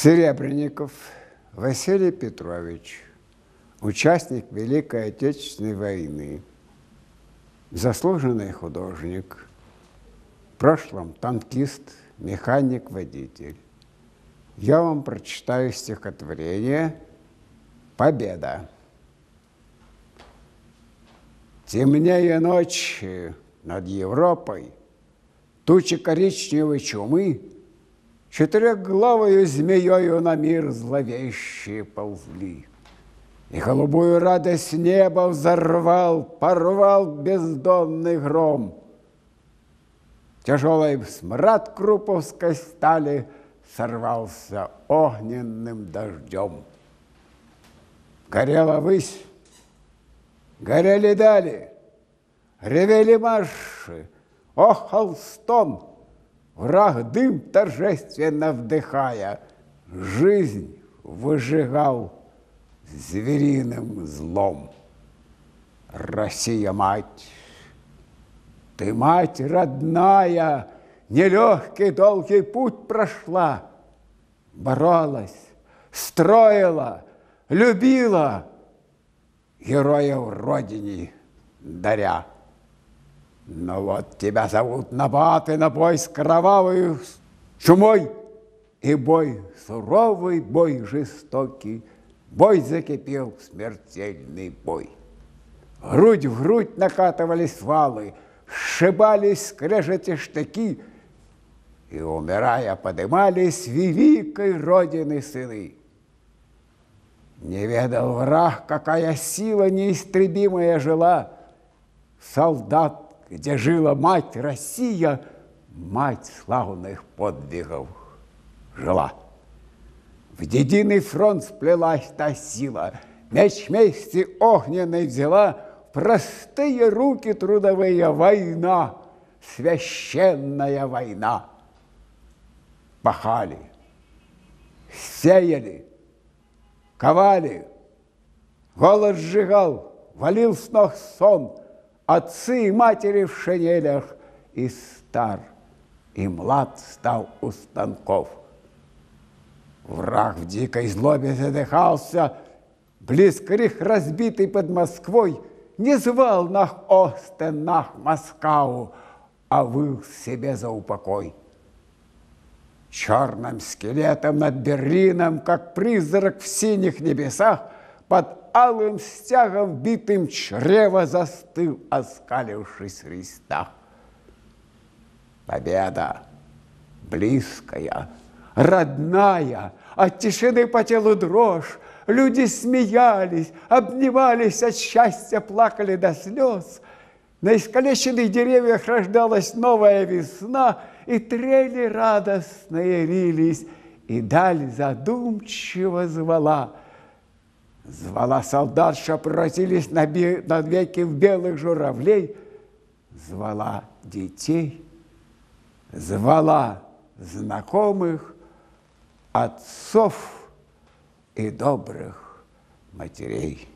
Серебренников Василий Петрович, участник Великой Отечественной войны, заслуженный художник, в прошлом танкист, механик, водитель. Я вам прочитаю стихотворение «Победа». Темнее ночи над Европой, тучи коричневой чумы четырехглавою змеёю на мир зловещие ползли. И голубую радость неба взорвал, порвал бездонный гром. Тяжелый смрад круповской стали сорвался огненным дождем. Горела высь, горели дали, ревели марши, охал стон. Враг дым торжественно вдыхая, жизнь выжигал звериным злом. Россия, мать, ты, мать родная, нелегкий долгий путь прошла, боролась, строила, любила, героев Родине даря. Но вот тебя зовут на баты, на бой с кровавой чумой, и бой суровый, бой жестокий, бой закипел, смертельный бой. Грудь в грудь накатывались валы, сшибались скрежете штыки, и, умирая, подымались великой Родины сыны. Не ведал враг, какая сила неистребимая жила, солдат, где жила мать Россия, мать славных подвигов жила. В единый фронт сплелась та сила, меч мести огненной взяла в простые руки трудовые война, священная война. Пахали, сеяли, ковали, голод сжигал, валил с ног сон. Отцы и матери в шинелях, и стар, и млад стал у станков. Враг в дикой злобе задыхался, близкрых разбитый под Москвой, не звал нах Остен, нах Москву, а выл себе за упокой. Черным скелетом над Берлином, как призрак в синих небесах, под алым стягом битым чрево застыл, оскалившись в крестах. Победа близкая, родная, от тишины по телу дрожь. Люди смеялись, обнимались от счастья, плакали до слез. На искалеченных деревьях рождалась новая весна, и трели радостные лились, и даль задумчиво звала. Звала солдат, что превратились навеки в белых журавлей, звала детей, звала знакомых, отцов и добрых матерей.